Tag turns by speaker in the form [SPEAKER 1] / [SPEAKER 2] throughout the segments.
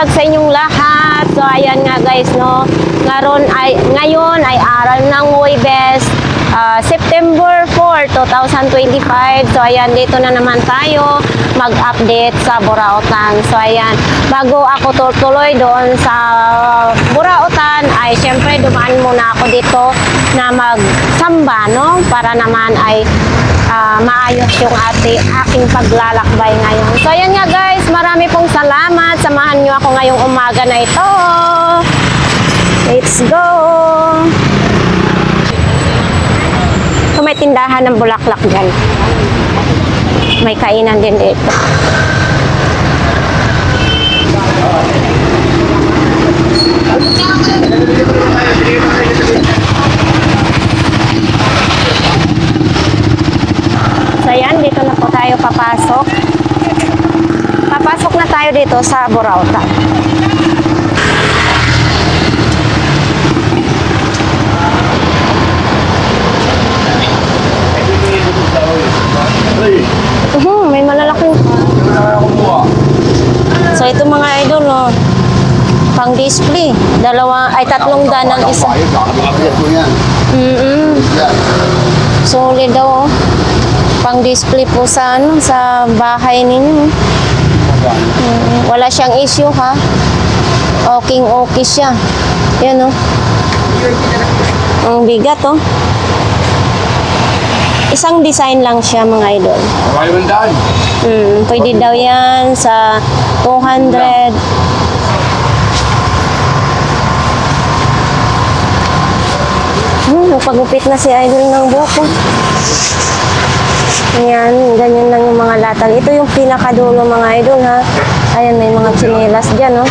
[SPEAKER 1] buntag sa inyong lahat. So ayan nga guys, no. Ngayon ay araw ng Huwebes, September 4, 2025. So ayan, dito na naman tayo mag-update sa Burautan. So ayan, bago ako tuloy doon sa Burautan, ay syempre dumaan muna ako dito na magsamba, no? Para naman ay maayos yung aking paglalakbay ngayon. So ayan nga guys, marami pong salamat. Samahan nyo ako ngayong umaga na ito. Let's go! So may tindahan ng bulaklak dyan. May kainan din dito. So ayan, dito na po tayo papasok. Papasok na tayo dito sa Burautan. May malalaking. So ito mga idol, oh, pang display. 3 daan ang isa. Solid daw, oh. Pang display po sa sa bahay ninyo. Wala siyang issue, ha. Okay siya. Yan, oh. Ang bigat, oh. Isang design lang siya mga idol. Pwede daw yan sa 200. Pagupit na si idol ng buhok, oh. Ayan, ganyan lang yung mga latag. Ito yung pinakadulo mga idol, ha. Ayan, may mga tsinelas dyan, oh.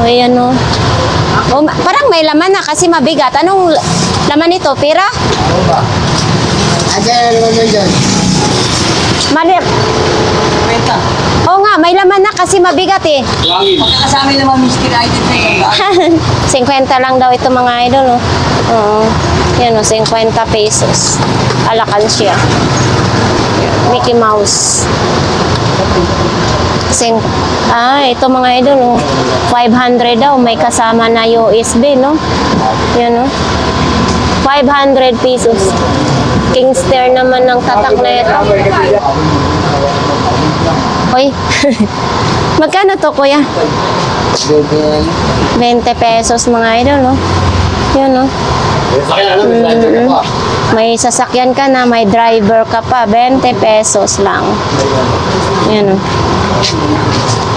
[SPEAKER 1] O, ayan, oh. Oh, parang may laman na kasi mabigat. Anong laman nito? Pera?
[SPEAKER 2] Ayan, ano naman dyan?
[SPEAKER 1] Malip. Oo nga, may laman na kasi mabigat eh.
[SPEAKER 2] Pagkakasama naman mystery item na
[SPEAKER 1] 50 lang daw ito mga idol, oh. Oo. Yan, oh, 50 pesos. Alakan siya. Mickey Mouse. Ito mga idol, oh. 500 daw. May kasama na USB, no? Yan, oh. 500 pesos. Kingster naman ng tatak na ito. Hoy. Magkano to, kuya? 20 pesos mga idol, no? Yan, no? May sasakyan ka na, may driver ka pa, 20 pesos lang. Yan, no?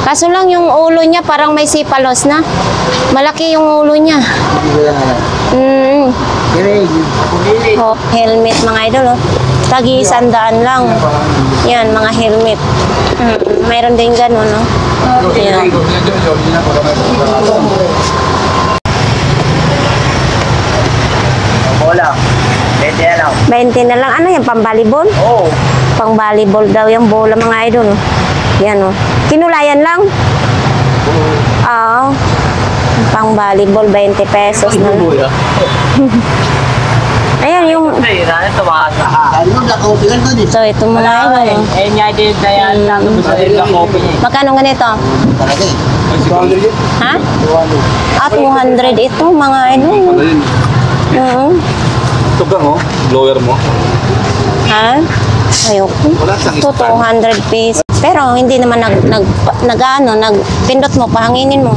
[SPEAKER 1] Kaso lang yung ulo niya parang may sipalos na. Malaki yung ulo niya. Oh, helmet mga idol, oh. Tagi 100 lang. Yan, mga helmet. Mayroon din ganun, no? Yan.
[SPEAKER 2] Bola. 20 na lang.
[SPEAKER 1] 20 na lang. Ano yan? Pang-volleyball?
[SPEAKER 2] Oo.
[SPEAKER 1] Pang-volleyball daw yung bola mga idol. Yan, oh. Kinulayan lang? Oo. Pang-volleyball, 20 pesos na lang. Ayan yung... So, ito mga idol. Magkano ganito? Ha? 200 ito mga idol.
[SPEAKER 3] Ito ka, oh, blower mo.
[SPEAKER 1] Ha? Ayoko. Ito 200 pesos. Pero hindi naman nagpindot mo, pahanginin mo.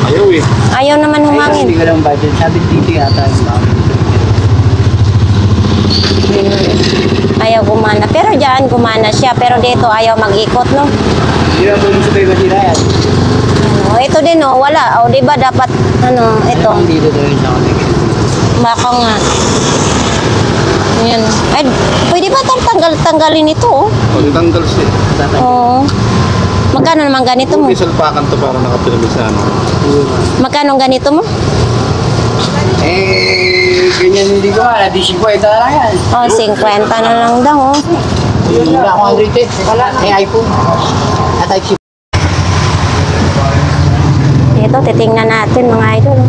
[SPEAKER 3] Ayaw eh.
[SPEAKER 1] Ayaw naman humangin.
[SPEAKER 2] Hindi ka lang budget. Sabi dito yata.
[SPEAKER 1] Ayaw gumana. Pero dyan gumana siya. Pero dito ayaw mag-ikot, no?
[SPEAKER 2] Hindi lang po sa kayo matira yan.
[SPEAKER 1] Ito din, no? Wala. O, diba dapat, ito.
[SPEAKER 2] Dito daw yun sa kapit.
[SPEAKER 1] Baka nga. Yan. Ay, pwede ba tanggalin ito, oh?
[SPEAKER 3] Pwede tanggal siya.
[SPEAKER 1] Oo. Magkano naman ganito mo?
[SPEAKER 3] May salpakan to para nakapilabis sa ano.
[SPEAKER 1] Magkano ganito mo?
[SPEAKER 2] Ganyan hindi ko alam. 50 na lang yan.
[SPEAKER 1] Oh, 50 na lang daw, oh.
[SPEAKER 2] Wala akong 100 wala. May iPhone. At
[SPEAKER 1] Ito, titingnan natin mga idol.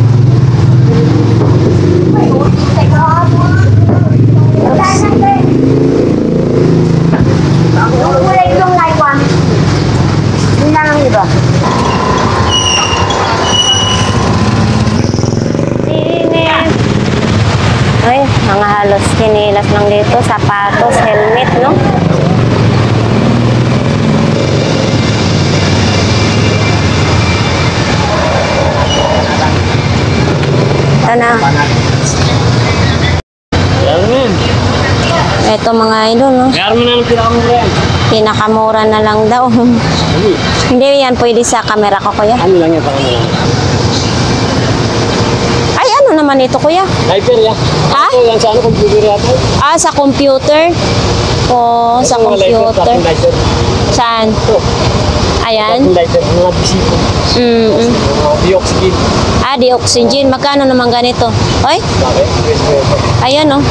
[SPEAKER 1] Ay, mga halos kinilas lang dito. Sapatos, helmet, no? Ito na. Ito mga idol, no?
[SPEAKER 2] Kaya mo na ng pinakamura yan.
[SPEAKER 1] Pinakamura na lang daw. Hindi yan pwede sa camera ko, kuya.
[SPEAKER 2] Ano lang yan, pinakamura.
[SPEAKER 1] Ay, ano naman ito, kuya?
[SPEAKER 2] Sniper yan.
[SPEAKER 1] Ha?
[SPEAKER 2] Ito yan sa ano, computer yata.
[SPEAKER 1] Ah, sa computer? Oo, sa
[SPEAKER 2] Ito, mga lighter,
[SPEAKER 1] computer.
[SPEAKER 2] tracking lighter.
[SPEAKER 1] Saan?
[SPEAKER 2] Ito,
[SPEAKER 1] Ayan.
[SPEAKER 2] tracking lighter, mga bisito.
[SPEAKER 1] Mm-mm.
[SPEAKER 2] Mga dioxygene.
[SPEAKER 1] Ah, di oxygen. Magkano naman ganito? Oy,
[SPEAKER 2] Bakit?
[SPEAKER 1] ayan, oh.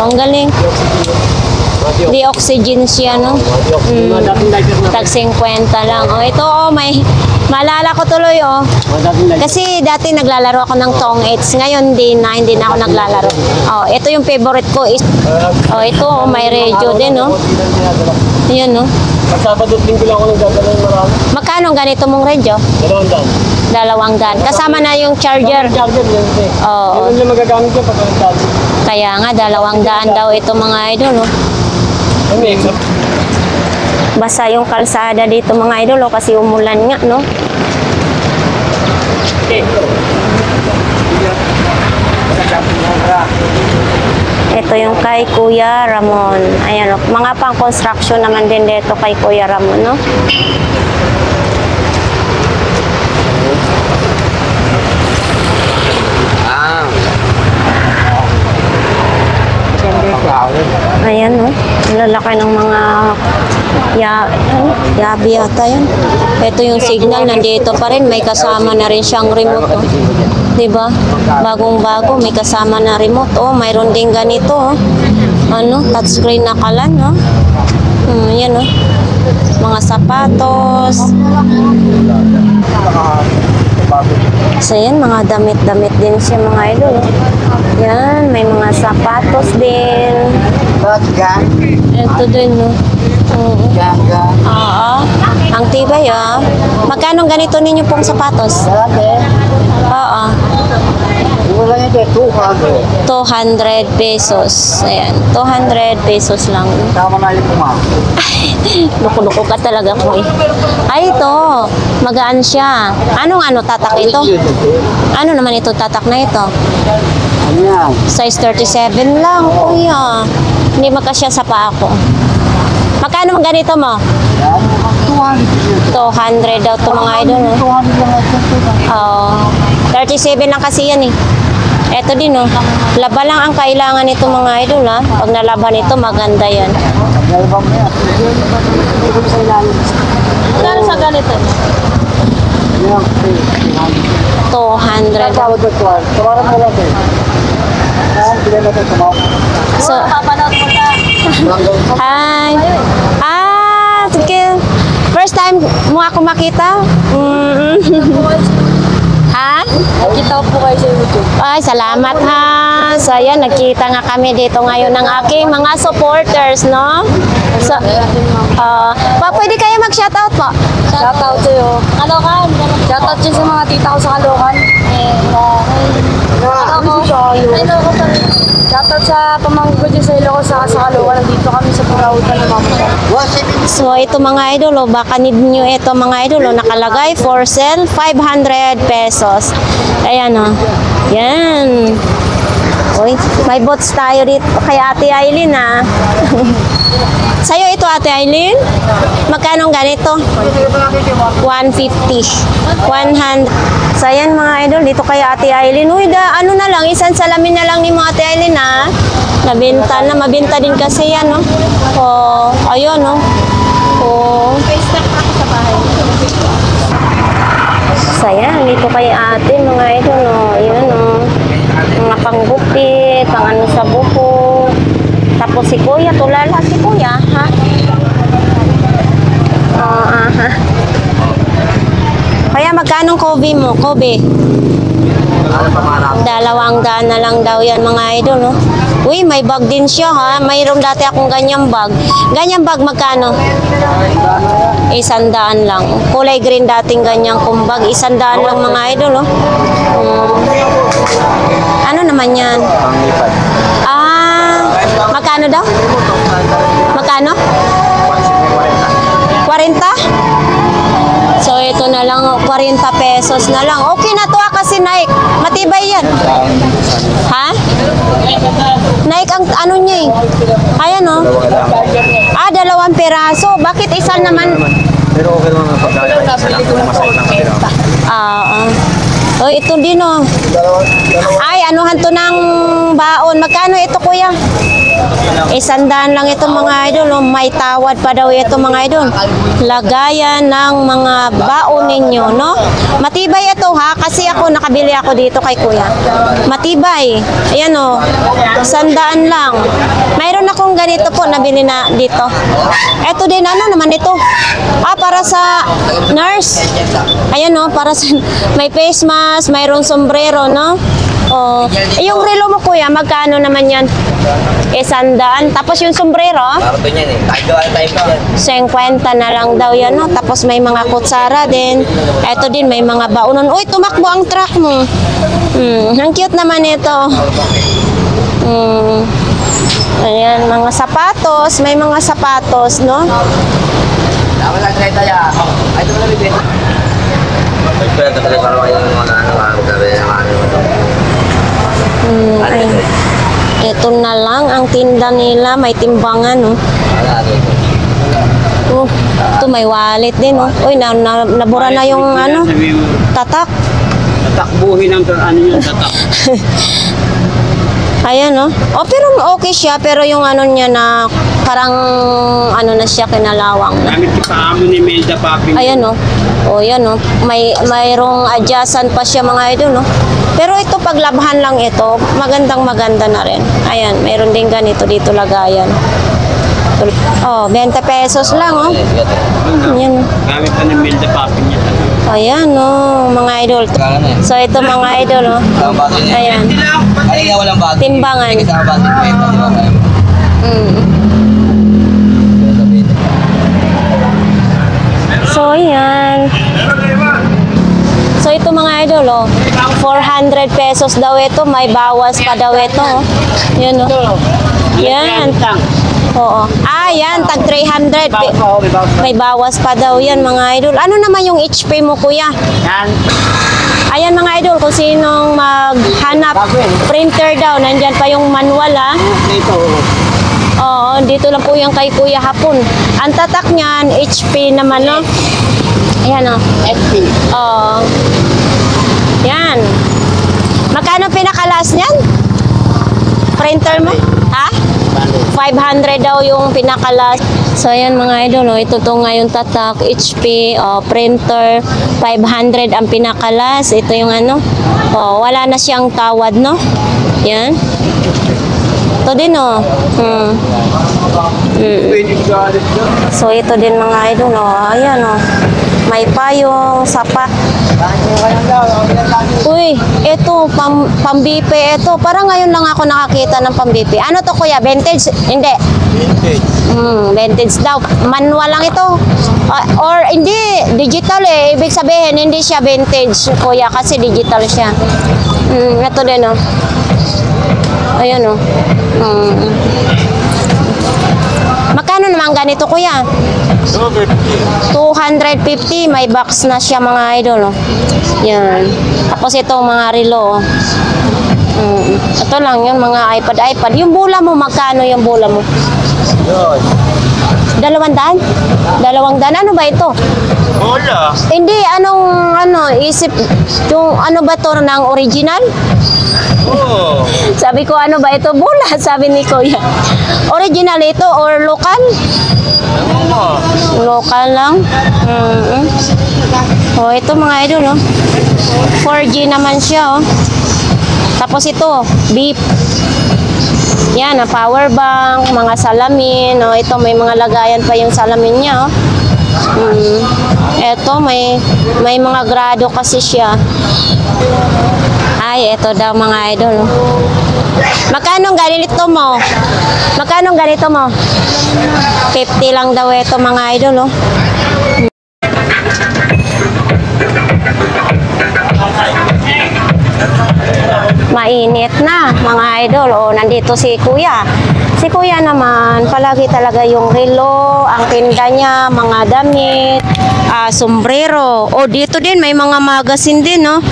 [SPEAKER 1] Ang galing.
[SPEAKER 2] Mga
[SPEAKER 1] Di oxygen siya, no?
[SPEAKER 2] dioxygene. Mga dating lighter na.
[SPEAKER 1] Tag 50 lang. Oh, ito, oh, may... Maalala ko tuloy, oh.
[SPEAKER 2] Mga dating lighter.
[SPEAKER 1] Kasi dati naglalaro ako ng Tong 8. Ngayon, hindi na ako naglalaro. Oh, ito yung favorite ko. Oh, ito, oh, may radio din, no? Ayan, no?
[SPEAKER 2] Pag Sabado at Linggo lang ako nagdadala ng marami.
[SPEAKER 1] Magkano ang ganito mong radio?
[SPEAKER 2] 200.
[SPEAKER 1] 200. Kasama na yung charger.
[SPEAKER 2] Charger yan.
[SPEAKER 1] Oo.
[SPEAKER 2] Yun yung magagamit ko pag charger.
[SPEAKER 1] Kaya nga, 200 daw ito mga idol, no?
[SPEAKER 2] Ano yung exam?
[SPEAKER 1] Basa yung kalsada dito mga idol, oh, kasi umulan nga, no? Ito yung kay Kuya Ramon. Ayan, oh, mga pang-construction naman din dito kay Kuya Ramon, no? Ayan, no? Ang lalaki ng mga yabi yata yan. Ito yung signal, nandito pa rin. May kasama na rin siyang remote, oh. Diba? Bagong-bago, may kasama na remote. Oh, mayroon din ganito, oh. Ano? Touchscreen na kalan, no? Yan, oh. Mga sapatos. So, yan, mga damit-damit din siya, mga idol, oh. Yan, may mga sapatos din. Ito din, no? Oo. Ang tibay, ah. Magkano ganito ninyo pong sapatos? Oo. 200 pesos. Ayan, 200 pesos lang. Loko-loko ka talaga ko, eh. Ay, ito. Magaan siya. Anong tatak ito? Ano naman ito tatak na ito? Size 37 lang, kuya. Hindi makasya sa paa ko. Magkano ang ganito mo? 200 daw ito mga idol. Oh, 37 lang kasi yan, eh. Eto din, oh. Laba lang ang kailangan nito mga idol, ha. Pag nalaban ito, maganda yan. Magkano sa ganito? 200. So, hi. Ah, sige. First time mo ako makita? Ha?
[SPEAKER 4] Kita po kayo sa YouTube.
[SPEAKER 1] Ay, salamat ha. So, ayan, nagkita nga kami dito ngayon ng aking mga supporters, no? So, pwede kayo mag-shoutout po?
[SPEAKER 4] Shoutout sa'yo.
[SPEAKER 1] Kalokan.
[SPEAKER 4] Shoutout dyan sa mga tita ko sa Caloocan. Shoutout sa pamangkin ko dyan sa Ilocos sa Caloocan. Nandito kami sa Purautan ng mga.
[SPEAKER 1] So, ito mga idol, baka need nyo ito mga idol, nakalagay for sale, 500 pesos. Ayan, oh. Yan. Uy, may bots tayo dito kay Ate Aileen, ha. Sa'yo ito, Ate Aileen? Magkano ganito? 150. 100. So, ayan mga idol, dito kay Ate Aileen. Uy, ano na lang, isang salamin na lang ni mga Ate Aileen, ha. Nabenta na, mabenta din kasi yan, no? Oh, ayun, no? Oh. So, ayan, dito kay ate, mga idol, no? Ayan, no? Mga panggupit, pang ano sa buko. Tapos si Kuya, tulala si Kuya, ha? Ha? Kaya magkano Kobe mo? Kobe? 200 na lang daw yan mga idol, no? Uy, may bag din siya, ha? Mayroong dati akong ganyang bag. Ganyang bag magkano? 100 lang. Kulay green dating ganyang kumbag. 100 lang mga idol, no? Ano naman yan?
[SPEAKER 3] Panglipad.
[SPEAKER 1] Magkano daw? Magkano? 40? So, ito na lang, 40 pesos na lang. Okay na to kasi Nike. Matibay yan. Ha? Nike ang ano niya eh. Ayan o. Ah, 2 peraso. Bakit isa naman?
[SPEAKER 3] Pero okay naman ang pagkakain.
[SPEAKER 1] Oh, ito din oh. Ay, anuhan to ng baon. Magkano ito, kuya? 100 lang ito, mga idol. Oh. May tawad pa daw ito, mga idol. Lagayan ng mga baon ninyo, no? Matibay ito, ha? Kasi ako, nakabili ako dito kay kuya. Matibay. Ayan oh. 100 lang. Mayroon akong ganito po, nabili na dito. Ito din, ano naman ito? Ah, para sa nurse. Ayan oh, para sa may face mask, mayroong sombrero, no? Oh, yung relo mo kuya, magkano naman yan? 100. Tapos yung sombrero?
[SPEAKER 2] Parto niyan eh. Kahit gawa tayo pa.
[SPEAKER 1] 50 na lang daw yan, no? Tapos may mga kutsara din. Ito din, may mga baonon. Uy, tumakbo ang truck mo. Ang cute naman ito. Ayan, mga sapatos. May mga sapatos, no?
[SPEAKER 2] Dapat lang tayo tayo. Ay, ito na bibig. Nagpwede ka rin para kayo ng mga ano, sabi ng ano.
[SPEAKER 1] Ay. Ito na lang ang tinda nila. May timbangan, no? Ito may wallet din, no? Uy, nabura na yung ano, tatak.
[SPEAKER 2] Tatakbuhin ang ano yun, tatak.
[SPEAKER 1] Ayan, no? Oh, pero okay siya. Pero yung ano niya na parang ano na siya, kinalawang na.
[SPEAKER 2] Gamit pa amo ni Melda Papi.
[SPEAKER 1] Ayan, no? O, yan, no? Mayroong adjustan pa siya, mga idol, no? Pero ito, paglabhan lang ito, maganda na rin. Ayan, mayroon din ganito dito lagayan. Oh, 20 pesos lang, oh. Ayan.
[SPEAKER 2] Gamit pa ni Melda Papi niya.
[SPEAKER 1] Ayan, no, mga idol. So, ito mga idol, no? Ayan.
[SPEAKER 2] Ay, walang bago.
[SPEAKER 1] Timbangan. So, ayan. So, ito mga idol, oh. 400 pesos daw ito. May bawas pa daw ito. Oh. Yan, oh. Yan. Oo. Ah, yan. Tag 300. May bawas pa daw yan, mga idol. Ano naman yung HP mo, kuya?
[SPEAKER 2] Yan.
[SPEAKER 1] Ayan, mga idol. Kung sinong maghanap, printer daw. Nandyan pa yung manual, ah.
[SPEAKER 2] Dito.
[SPEAKER 1] Oo, dito lang po yung kay Kuya Hapon. Ang tatak niyan, HP naman, no? Ayan, oh.
[SPEAKER 2] FP.
[SPEAKER 1] Oo. Yan. Magkano pinakalas niyan? Printer mo? Ha? 500 daw yung pinakalas. So, ayan mga idol, oh. Ito to ngayon tatak, HP, printer, 500 ang pinakalas. Ito yung ano, wala na siyang tawad, no? Yan. Ito din, oh. So, ito din mga idol, oh. Ayan, oh. May payong, sapat. Uy, ito, pambipe ito. Parang ngayon lang ako nakakita ng pambipe. Ano to, kuya? Vintage? Hindi.
[SPEAKER 2] Vintage.
[SPEAKER 1] Vintage daw. Manual lang ito. Or hindi, digital eh. Ibig sabihin, hindi siya vintage, kuya, kasi digital siya. Ito din, oh. Ayan, oh. Magkano naman ganito, kuya? 250. May box na siya, mga idol, oh. Yan. Tapos itong mga relo, oh. Ito lang yun, mga iPad. Yung bula mo, magkano yung bula mo? 200? 200? Ano ba ito?
[SPEAKER 2] Bola.
[SPEAKER 1] Hindi, isip, yung ano ba to ng original?
[SPEAKER 2] Oh.
[SPEAKER 1] Sabi ko, ano ba ito? Bula, sabi ni Kuya. Original ito or local? Local lang. Oh, ito mga idol, no? 4G naman siya, oh. Tapos ito, beep. Yan, power bank, mga salamin, oh. Ito, may mga lagayan pa yung salamin niya, oh. Ito, may mga grado kasi siya. Ay, ito daw mga idol. Magkano ganito mo? Magkano ganito mo? 50 lang daw ito mga idol, oh. mainit na mga idol. O, nandito si Kuya. Si Kuya naman, palagi talaga yung relo, ang tinda niya, mga damit, sombrero. O, dito din, may mga magazine din, no?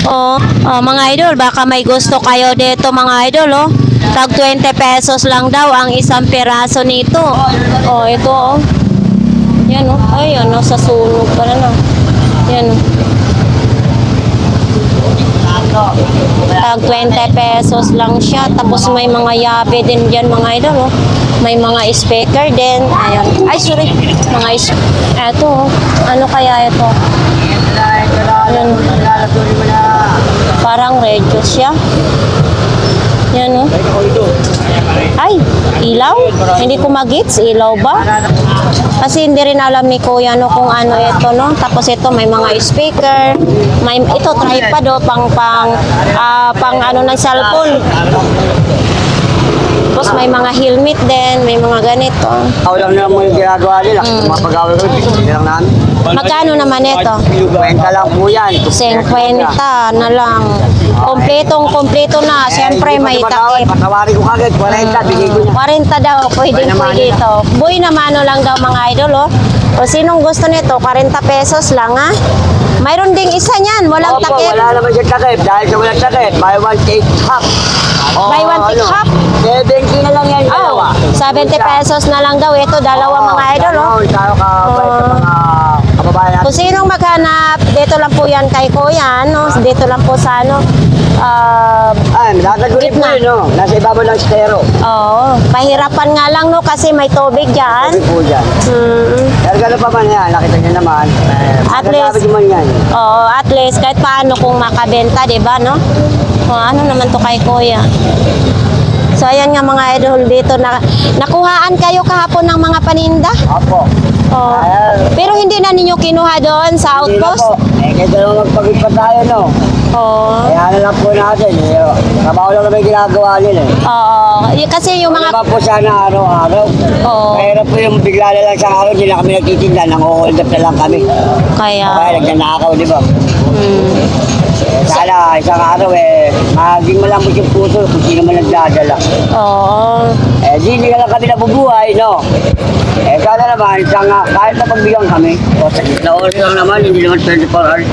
[SPEAKER 1] O, mga idol, baka may gusto kayo dito, mga idol, oh. Tag 20 pesos lang daw ang isang peraso nito. O, ito, oh. Yan, oh. Ay, ano, sa sunog pala na. Yan, oh. Tag 20 pesos lang siya. Tapos may mga yabe din dyan, mga idol, oh. May mga speaker din. Ayan. Ay, sorry. Eto, oh. Ano kaya ito? Ayan. Parang radio siya. Yan, oh. Ay, ilaw? Hindi ko magits. Ilaw ba? Kasi hindi rin alam ni Kuya, no, kung ano ito, no. Tapos ito, may mga speaker. Ito, tripod, oh, pang ano ng cellphone. Tapos may mga helmet din, may mga ganito.
[SPEAKER 2] Ako lang naman yung ginagawa nila. Mga pag-awal ko, hindi lang namin.
[SPEAKER 1] Magkano naman ito?
[SPEAKER 2] 20 lang po yan.
[SPEAKER 1] 50 na lang. Kompleto na. Siyempre may takip.
[SPEAKER 2] Patawarin ko kagad, 40, bigay ko niya.
[SPEAKER 1] 40 daw, pwede ito. Buy naman lang daw, mga idol, oh. O sinong gusto nito? 40 pesos lang, ha? Mayroon ding isa niyan, walang
[SPEAKER 2] Opo,
[SPEAKER 1] takip.
[SPEAKER 2] wala naman siyang takip. Dahil sa walang takip, buy one take half.
[SPEAKER 1] Buy one take half?
[SPEAKER 2] 70 na lang yan, dalawa.
[SPEAKER 1] 70 pesos na lang daw ito, dalawa, mga idol, oh.
[SPEAKER 2] Tayo ka sa mga kababayan natin.
[SPEAKER 1] Kung sinong maghanap, dito lang po yan kay Kuya, no? Dito lang po sa ano,
[SPEAKER 2] Ay, nakagulip po
[SPEAKER 1] gitna.
[SPEAKER 2] yun, no? Nasa ibabaw ng stero.
[SPEAKER 1] Oo, pahirapan nga lang, no? Kasi may tubig dyan.
[SPEAKER 2] Sabi po dyan. Pero gano'n pa man yan, nakita niyo naman.
[SPEAKER 1] At least-
[SPEAKER 2] Magagabi man yan.
[SPEAKER 1] Oo, at least kahit paano kung makabenta, 'di ba, no? O, ano naman to kay Kuya. So ayan nga, mga idol, dito nakuhaan kayo kahapon ng mga paninda.
[SPEAKER 2] Opo.
[SPEAKER 1] Oo. Pero hindi na ninyo kinuha doon sa
[SPEAKER 2] Hindi na
[SPEAKER 1] outpost.
[SPEAKER 2] po. Kaya naman magpagod pa tayo, no?
[SPEAKER 1] Oo.
[SPEAKER 2] Kaya na lang po natin. Trabaho lang naman yung ginagawa nila.
[SPEAKER 1] Oo. Kasi yung
[SPEAKER 2] Mga
[SPEAKER 1] mga
[SPEAKER 2] po sana araw-araw.
[SPEAKER 1] Oo.
[SPEAKER 2] Mahirap po yung bigla na lang sa araw, hindi na kami nagtitinda, nang-hold up na lang kami.
[SPEAKER 1] kaya
[SPEAKER 2] Kaya nagnanakaw, di ba? Sana isang araw maging malambot yung puso kung sino man nagdadala.
[SPEAKER 1] Oo.
[SPEAKER 2] Di na lang kami nabubuhay, no? Sana naman, kahit na pagbigyan kami, o sa gitna oras lang naman, hindi naman 24 hours.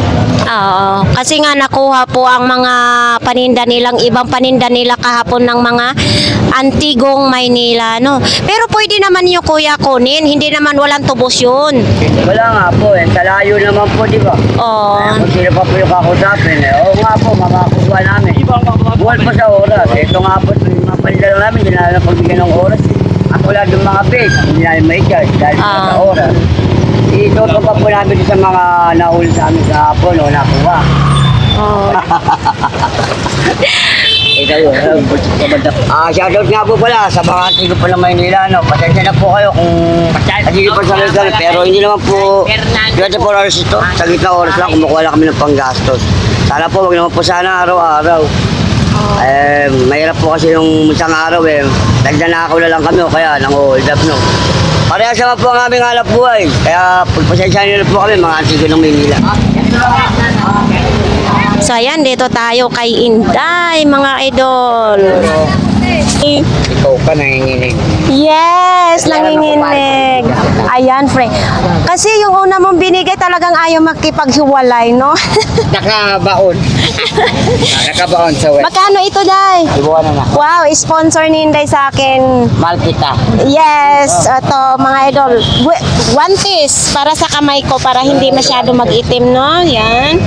[SPEAKER 1] Oo. Kasi nga nakuha po ang mga paninda nilang, ibang paninda nila kahapon ng mga antigong Maynila, no? Pero pwede naman yung Kuya kunin, hindi naman walang tubos yun.
[SPEAKER 2] Wala nga po, sa layo naman po, di ba?
[SPEAKER 1] Oo.
[SPEAKER 2] Kung sino pa po yung kakusapin, oo nga po, makakuha namin. Buwan pa sa oras. Ito nga po, yung mga panila lang namin, hindi na pagbigyan ng oras. At wala yung mga base, hindi namin may charge dahil sa oras. Ituto pa po namin sa mga nahuli sa amin sa hapon o nakuha.
[SPEAKER 1] Oo.
[SPEAKER 2] Shoutout nga po pala sa mga antigo po ng Maynila. No? Pasensya na po kayo kung nagiging pa sa pero hindi naman po 24 hours ito. Sa gitna oras lang, kumukuha lang kami ng panggastos. Sana po, wag naman po sana araw-araw. Mahirap po kasi yung isang araw nagnanakaw na lang kami o kaya nang-hold up, no. Parehas naman po ang aming hanap buhay. Kaya pagpasensya nyo na po kami, mga antigo ng Maynila.
[SPEAKER 1] So ayan, dito tayo kay Inday, mga idol.
[SPEAKER 2] Ikaw ka nanginginig.
[SPEAKER 1] Yes, nanginginig. Ayan, friend. Kasi yung una mong binigay talagang ayaw makipaghiwalay, no?
[SPEAKER 2] Nakabaon. Nakabaon sa web.
[SPEAKER 1] Magkano ito, Day?
[SPEAKER 2] Ibuwan na na.
[SPEAKER 1] Wow, sponsor ni Inday sa akin.
[SPEAKER 2] Mahal kita.
[SPEAKER 1] Yes, ito mga idol. One piece para sa kamay ko para hindi masyado mag-itim, no? Yan.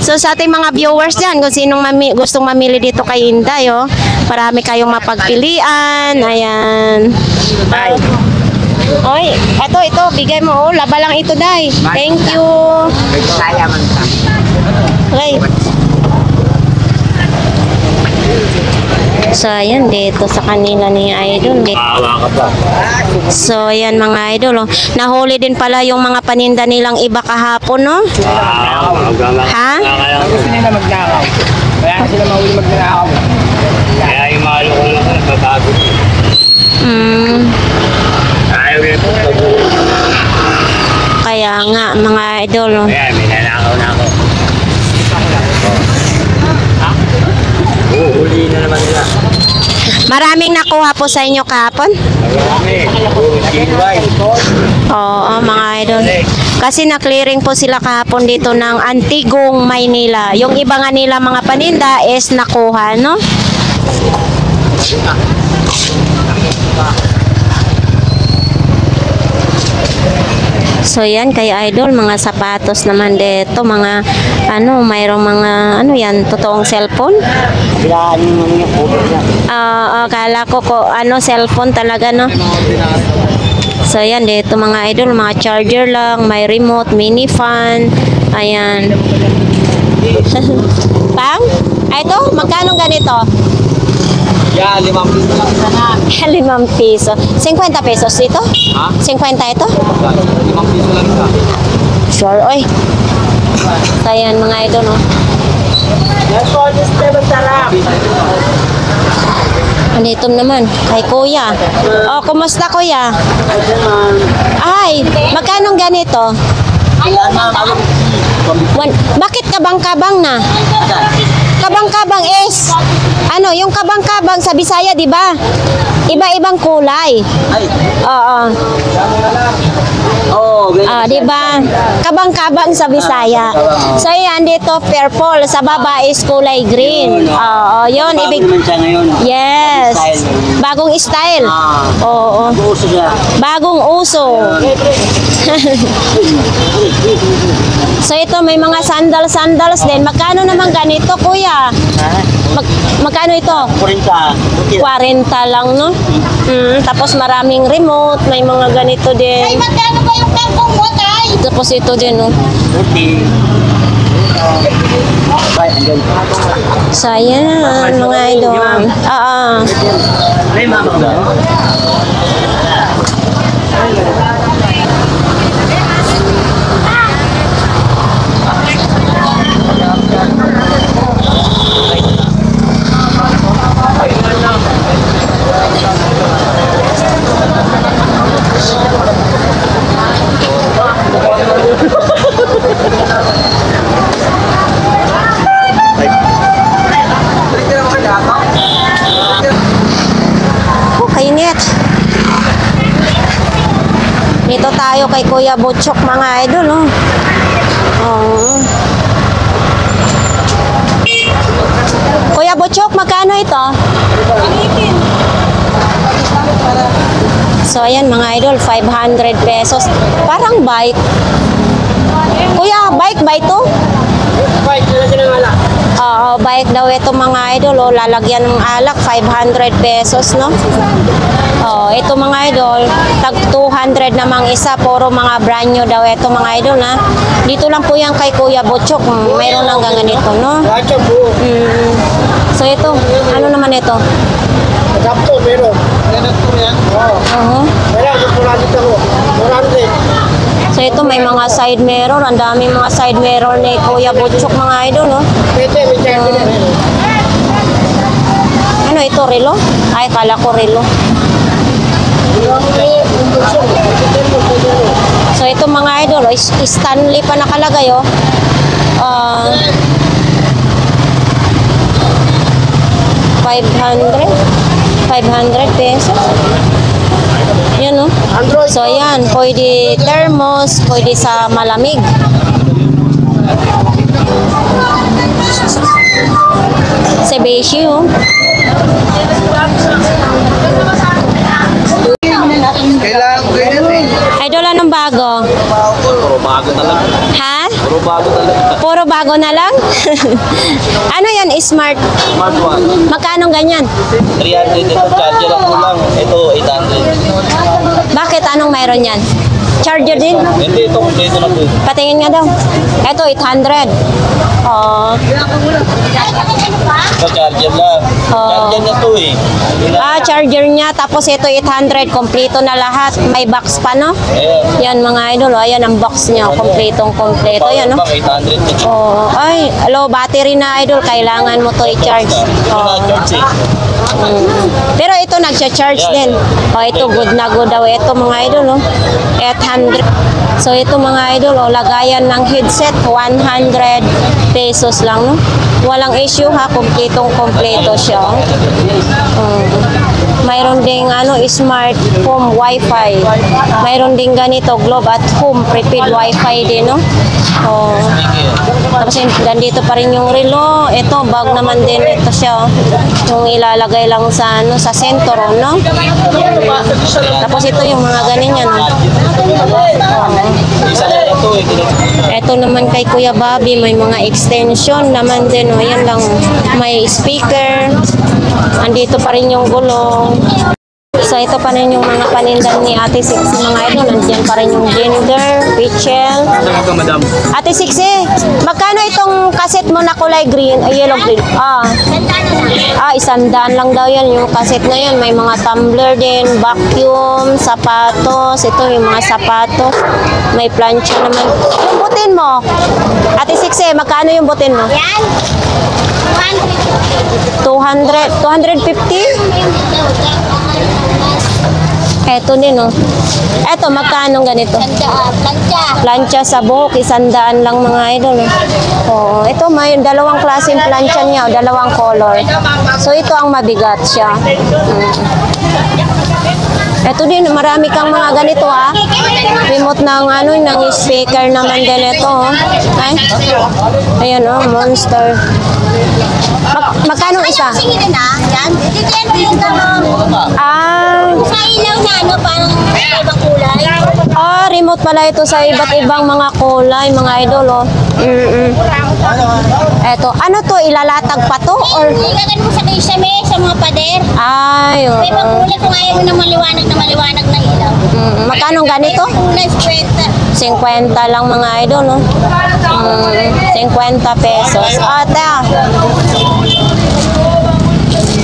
[SPEAKER 1] So sa ating mga viewers dyan, kung sinong gustong mamili dito kay Inday, oh, marami kayong mapagpilian. Ayan.
[SPEAKER 2] Bye.
[SPEAKER 1] Oy, ito, bigay mo. Oh, laba lang ito, Day. Thank you.
[SPEAKER 2] Saya man ka.
[SPEAKER 1] Okay. So, ayan, dito sa kanila ni Idol.
[SPEAKER 2] Awa ka pa.
[SPEAKER 1] So, ayan mga idol. Oh. Nahuli din pala yung mga paninda nilang iba kahapon, no? Ha?
[SPEAKER 2] Gusto nila magnakaw. Kaya sila mahuli magnakaw. Kaya yung mga loko lang nagbabago. Ayaw rin po.
[SPEAKER 1] Kaya nga, mga idol. Oh.
[SPEAKER 2] Kaya may nanakaw na ako. Oo,
[SPEAKER 1] Maraming nakuha po sa inyo kahapon? Oo, mga idol. Kasi na-clearing po sila kahapon dito ng Antigong, Maynila. Yung iba nga nila mga paninda is nakuha, no? So yan kay idol, mga sapatos naman dito, mga ano, mayroong mga ano yan, totoong cellphone.
[SPEAKER 2] Bilaan yung ano yung cover niya.
[SPEAKER 1] Akala ko ano, cellphone talaga, no? So yan dito mga idol, mga charger lang, may remote, mini fan. Ayan. Pang? Ay, ito, magkano ganito?
[SPEAKER 3] Yan, 5 piso lang sana.
[SPEAKER 1] 5 piso. 50 pesos ito?
[SPEAKER 3] Ha?
[SPEAKER 1] 50 ito?
[SPEAKER 3] 5 piso lang isa.
[SPEAKER 1] Sure, oy. So yan mga idol, no?
[SPEAKER 2] Yan po, sarap.
[SPEAKER 1] Andito naman, kay kuya. Oh, kumusta kuya? Ay, magkano ganito? Bakit kabang-kabang na? Kabang-kabang is, ano, yung kabang-kabang sa Bisaya, di ba? Iba-ibang kulay.
[SPEAKER 2] Ay,
[SPEAKER 1] Oo.
[SPEAKER 2] oo,
[SPEAKER 1] Di ba? Kabang-kabang sa Bisaya. So yan dito purple, sa baba is kulay green. Oo, yun ibig.
[SPEAKER 2] naman siya ngayon.
[SPEAKER 1] Yes.
[SPEAKER 2] Bagong style.
[SPEAKER 1] Bagong style.
[SPEAKER 2] Ah,
[SPEAKER 1] Oo.
[SPEAKER 2] uso siya.
[SPEAKER 1] Bagong uso. So ito may mga sandals din. Magkano naman ganito, kuya? Magkano ito?
[SPEAKER 2] 40.
[SPEAKER 1] 40 lang, no? Tapos maraming remote, may mga ganito din.
[SPEAKER 4] Magkano ba yung kangkong mo, tay?
[SPEAKER 1] Tapos ito din, no?
[SPEAKER 2] 40. Ay, andyan.
[SPEAKER 1] So ayan, mga idol. Oo.
[SPEAKER 2] Ay, mama ba?
[SPEAKER 1] Kainit. Dito tayo kay Kuya Butchok, mga idol, oh. Oo. Kuya Butchok, magkano ito? So, ayan mga idol, 500 pesos. Parang bike. Kuya, bike ba ito? Oo, bike daw ito mga idol. Oh, lalagyan ng alak, 500 pesos, no? Oh, ito mga idol, tag 200 namang isa, puro mga brand new daw ito mga idol, na. Dito lang po yan kay Kuya Butchok. Mayroon lang ganito, no? So ito, ano naman ito?
[SPEAKER 2] Adapto, meron. Adapto yan? Oo. Meron, dito ko. 400.
[SPEAKER 1] So ito may mga side mirror, ang daming mga side mirror ni Kuya Butchok mga idol, no?
[SPEAKER 2] Pwede, may charger na meron.
[SPEAKER 1] Ano ito, relo? Ay, kala ko relo. So ito mga idol, Stanley pa nakalagay, oh. 500 pesos. Yan, no? So ayan, pwede thermos, pwede sa malamig. Sebeshi, oh.
[SPEAKER 3] Kailangan ko ganyan eh.
[SPEAKER 1] Idol, anong bago?
[SPEAKER 3] Puro bago talaga.
[SPEAKER 1] Ha?
[SPEAKER 3] Puro bago talaga.
[SPEAKER 1] Puro bago na lang? Ano yan, smart?
[SPEAKER 3] Smart one.
[SPEAKER 1] Magkano ganyan?
[SPEAKER 3] 300 ito. Charger lang kulang. Ito, 800.
[SPEAKER 1] Bakit? Anong mayroon yan? Charger din?
[SPEAKER 3] Hindi, ito kompleto na po.
[SPEAKER 1] Patingin nga daw. Ito, 800. Oh.
[SPEAKER 3] Ito, charger lang.
[SPEAKER 1] Oo.
[SPEAKER 3] Charger na to eh.
[SPEAKER 1] Charger niya. Tapos ito, 800. Kompleto na lahat. May box pa, no?
[SPEAKER 3] Ayan.
[SPEAKER 1] Yan, mga idol. Oh. Ayan ang box niya. Kompletong kompleto.
[SPEAKER 3] Power
[SPEAKER 1] Yan, no?
[SPEAKER 3] bank, 800 ito.
[SPEAKER 1] Oh. Ay, low battery na, idol. Kailangan mo to i-charge. Oh.
[SPEAKER 3] Charge eh.
[SPEAKER 1] Pero ito nagsha-charge din. Oh, ito good na good daw ito mga idol, oh. 800. So ito mga idol, oh, lagayan ng headset 100 pesos lang, no? Walang issue ha, kompletong-kompleto siya. Mayroon ding smart home wifi. Mayroon ding ganito, Globe at Home prepaid wifi din, no? Oh. Tapos nandito pa rin yung relo. Ito, bag naman din ito siya. Yung ilalagay lang sa sa sentro, no? Tapos ito yung mga ganyan, no? Ito naman kay Kuya Bobby, may mga extension naman din, no? Yan lang, may speaker. Andito pa rin yung gulong. So ito pa rin yung mga panindan ni Ate Sixie, mga idol. Nandiyan pa rin yung Ginger, Rachel. Ate Sixie, magkano itong kaset mo na kulay green, yellow green? $100 lang daw yan. Yung kaset na yan, may mga tumbler din, vacuum, sapatos. Ito yung mga sapatos. May plancha naman. Yung butin mo, Ate Sixie, magkano yung butin mo?
[SPEAKER 5] Yan.
[SPEAKER 1] 250? Eto din, oh. Eto, magkano ganito?
[SPEAKER 5] Plancha.
[SPEAKER 1] Plancha sa buhok, $100 lang, mga idol. Oh, ito may dalawang klaseng plancha niya, dalawang color. So ito ang mabigat siya. Ito din, marami kang mga ganito, ha. Remote ng ng speaker naman ganito, oh. Ay. Ayan, oh, Monster. Magkano isa?
[SPEAKER 5] Singin na. Yan. Dito yan
[SPEAKER 1] Sa
[SPEAKER 5] ilaw na parang ibang kulay.
[SPEAKER 1] Remote pala ito sa iba't ibang mga kulay, mga idol, oh. Eto, ano to, ilalatag pa to? Or?
[SPEAKER 5] Igagan mo sa kisame, sa mga pader.
[SPEAKER 1] Ay, oo.
[SPEAKER 5] May ibang kulay kung ayaw mo ng maliwanag na ilaw.
[SPEAKER 1] Magkano ganito?
[SPEAKER 5] Kulay,
[SPEAKER 1] 50 lang, mga idol, no? 50 pesos. Ate,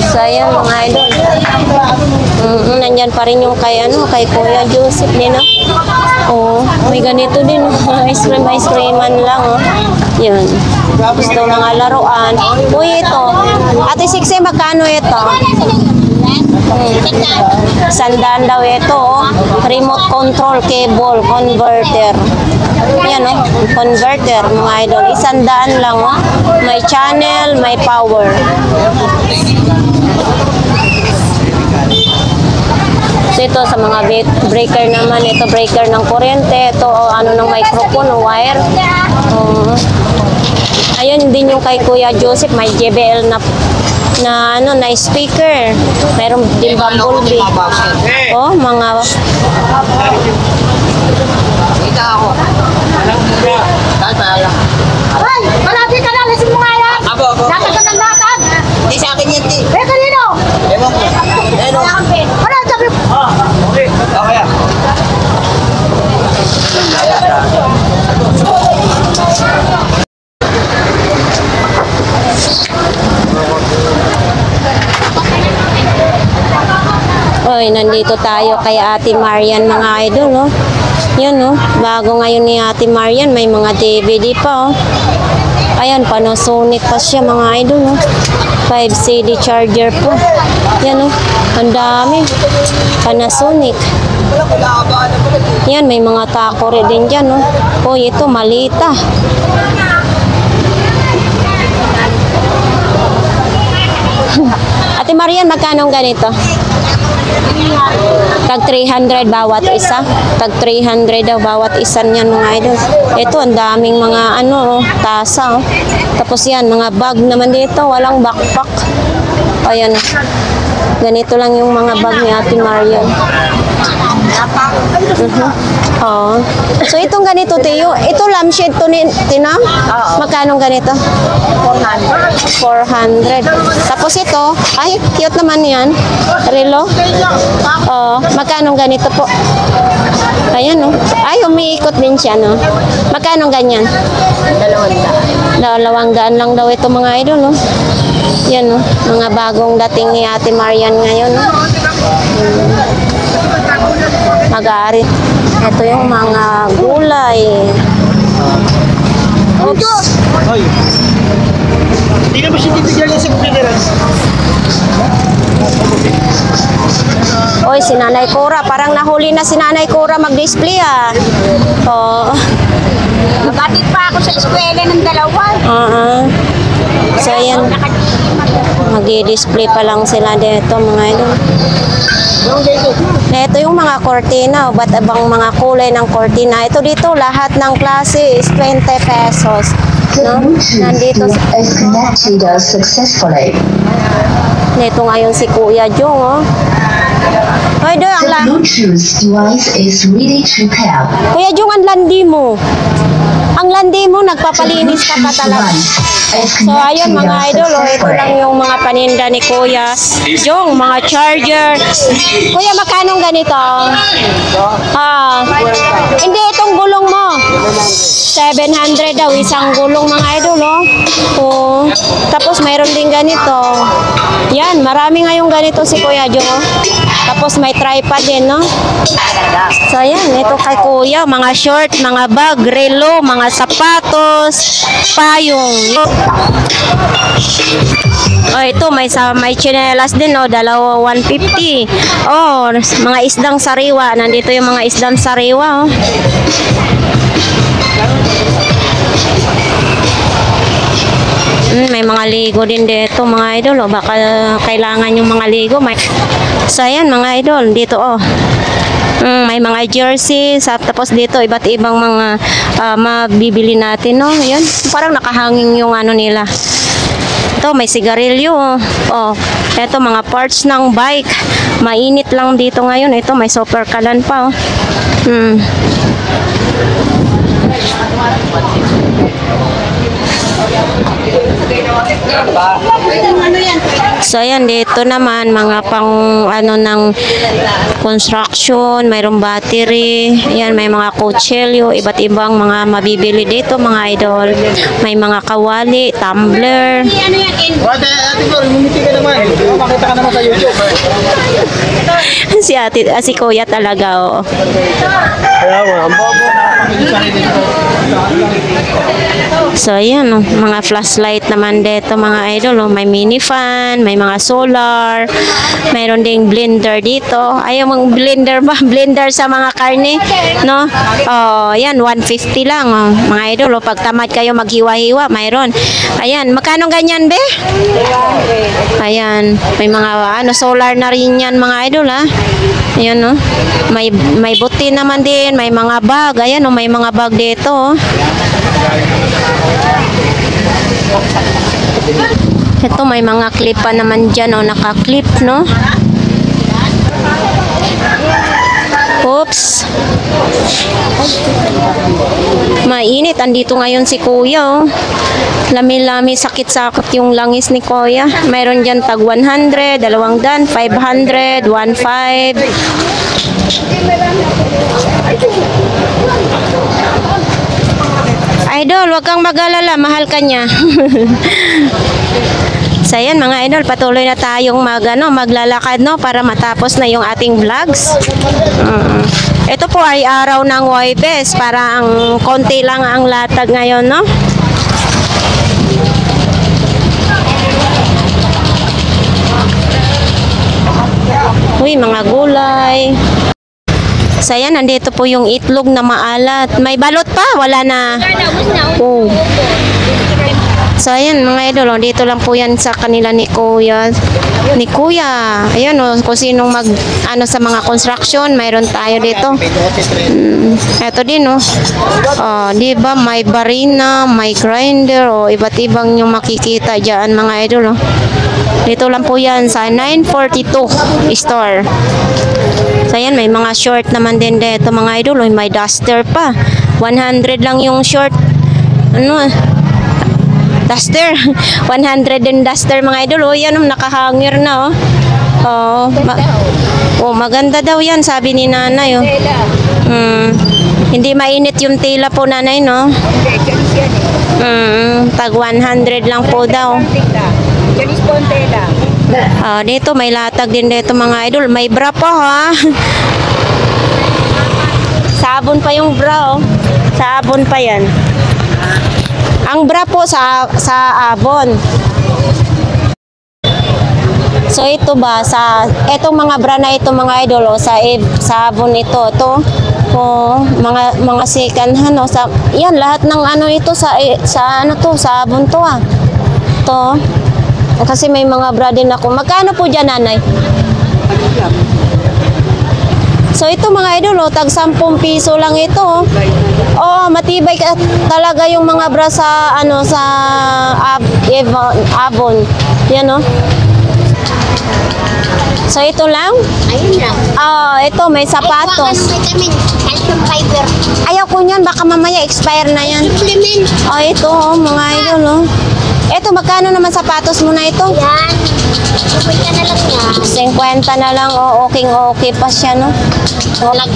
[SPEAKER 1] so, ayan, mga idol. Nandyan pa rin yung kay Kuya Joseph din, no? Oh, may ganito din, ice creaman lang, oh. Yan. Gusto mga laruan. Uy, ito. Ate Sixie, magkano ito? $100 daw ito, oh. Remote control cable converter. Yan, oh. Converter, mga idol. $100 lang, oh. May channel, may power. So ito sa mga breaker naman, ito breaker ng kuryente, ito ng microphone o wire. Ayun din yung kay Kuya Joseph, may JBL na speaker. Mayroon din bumblebee. Oh, mga
[SPEAKER 5] Hoy! Malapit ka na! Lasing mo nga yan!
[SPEAKER 3] Abo.
[SPEAKER 5] Lakad ka ng lakad!
[SPEAKER 3] Hindi sa akin yan, ti.
[SPEAKER 5] Eh, kanino?
[SPEAKER 3] Ewan ko. Ewan ko.
[SPEAKER 5] Wala, sabi mo!
[SPEAKER 3] Okay. Okay.
[SPEAKER 1] Oy, nandito tayo kay Ate Marian, mga idol, no? Yan, no? Bago ngayon ni Ate Marian, may mga DVD pa, oh. Ayan, Panasonic pa siya, mga idol, no? 5 CD charger po. Yan, no? Ang dami. Panasonic. Yan, may mga takore din dyan, no? Oy, ito, malita. Ate Marian, magkano ganito? Tag 300 bawat isa. Tag 300 daw bawat isa niyan, mga idol. Ito, ang daming mga tasa. Oh. Tapos yan, mga bag naman dito. Walang backpack. Ayan. Ganito lang yung mga bag ni Ate Marian. Oh. So itong ganito, Tiyo, ito lampshade to ni Tinam? Magkano ganito? 400. Tapos ito, ay, cute naman yan. Relo? Oh, magkano ganito po? Ayan, no? Ay, umiikot din siya, no? Magkano ganyan? 200 lang daw ito, mga idol, no? Yan, no? Mga bagong dating ni Ate Marian ngayon, no? Mag-aarit. Ito yung mga gulay. Oops.
[SPEAKER 3] Hindi na ba siya titigal niya sa clearance?
[SPEAKER 1] Oy, si Nanay Cora. Parang nahuli na si Nanay Cora mag-display, ah. Oh.
[SPEAKER 5] Bakit pa ako sa eskwela ng dalawa?
[SPEAKER 1] So, ayan. Mag-display pa lang sila dito, mga idol. Ito yung mga kortina, ba't abang mga kulay ng kortina. Ito dito, lahat ng klase is 20 pesos. No? Nandito
[SPEAKER 6] is connected successfully.
[SPEAKER 1] Nito ngayon si Kuya Jong, oh. Hoy, do, ang
[SPEAKER 6] The Bluetooth device is ready to pair.
[SPEAKER 1] Kuya Jong, ang landi mo. Ang landi mo, nagpapalinis ka pa talaga. So, ayun mga idol, oh, ito lang yung mga paninda ni Kuya Jong, mga charger. Kuya, magkano ganito? Hindi, itong gulong mo. 700 daw, isang gulong mga idol, oh. Oh. Tapos, mayroon din ganito. Yan, marami ngayong ganito si Kuya Jong, oh. Tapos, may tripod din, no? So, ayan, ito kay Kuya, mga short, mga bag, relo, mga sapatos, payong. Oh, ito may chinelas din, oh, dalawa 150. Oh, mga isdang sariwa. Nandito yung mga isdang sariwa, oh. May mga ligo din dito, mga idol, oh. Baka kailangan yung mga ligo. So, ayan, mga idol, dito, oh. May mga jersey, tapos dito iba't ibang mga mabibili natin, no? Yan, parang nakahanging yung ano nila. Ito, may sigarilyo, oh. Ito, mga parts ng bike. Mainit lang dito ngayon. Ito, may super kalan pa, oh. So, ayan, dito naman, mga pang, ano, ng construction, mayroong battery, ayan, may mga kutsilyo, iba't ibang mga mabibili dito, mga idol. May mga kawali, tumbler. Si Kuya talaga, oh. So, ayan, oh, mga flashlight naman dito, mga idol, oh. May mini fan, may mga solar, mayroon ding blender dito. Ayaw mong blender ba? Blender sa mga karne, no? Oh, ayan, 150 lang, oh. Mga idol, oh, pag tamad kayo maghiwa-hiwa, mayroon. Ayan, magkano ganyan, be? Ayan, may mga, ano, solar na rin yan, mga idol, ha? Ayan, oh. May buti naman din, may mga bag. Ayan, oh, may mga bag dito, oh. Ito, may mga clip pa naman dyan, oh, naka-clip, no? Oops. Mainit. Andito ngayon si Kuya, oh. Lami-lami, sakit-sakit yung langis ni Kuya. Mayroon dyan tag 100, 200, 500, 1.5. Idol, wag kang mag-alala, mahal ka niya. So, ayan, mga idol, patuloy na tayong maglalakad, no, para matapos na yung ating vlogs. Ito po ay araw ng Huwebes, para ang konti lang ang latag ngayon, no? Uy, mga gulay. So, ayan, nandito po yung itlog na maalat. May balot pa? Wala na. Oh. So, ayan, mga idol, oh, dito lang po yan sa kanila ni Kuya. Ayan, oh, kung sinong ano sa mga construction, mayroon tayo dito. Ito din, oh. Di ba, may barina, may grinder, oh, iba't ibang yung makikita dyan, mga idol, oh. Dito lang po yan sa 942 store. So, ayan, may mga short naman din dito, mga idol. May duster pa. 100 lang yung short. Ano? Duster. 100 din duster, mga idol. O, yan, nakahangir na, oh. Maganda daw yan, sabi ni nanay, oh. Hindi mainit yung tela po, nanay, no? Tag 100 lang po daw. Dito may latag din dito, mga idol. May bra pa, ha. Sabon pa yung bra, oh. Sabon pa yan. Ang bra po sa abon. So, ito ba etong mga bra na ito, mga idol, oh, sa sabon ito, mga second hand, oh, yan lahat ng ano ito sa ano to, sabon to, ah. Ito. Kasi may mga bra din ako. Magkano po dyan, nanay? So ito mga idol, oh, tag 10 piso lang ito. Oh. Oo, matibay ka talaga yung mga bra sa ano sa Avon. Yan oh. So ito lang?
[SPEAKER 5] Ayun lang.
[SPEAKER 1] Ito may sapatos.
[SPEAKER 5] Ay, vitamin, calcium fiber,
[SPEAKER 1] Ayaw ko niyan, baka mamaya expire na yan.
[SPEAKER 5] supplement.
[SPEAKER 1] Ito oh, mga idol oh. Ito, magkano naman sapatos mo na ito?
[SPEAKER 5] Yan. Sabay ka na lang yan.
[SPEAKER 1] 50 na lang, oh, okay pa siya, no?
[SPEAKER 5] Lagi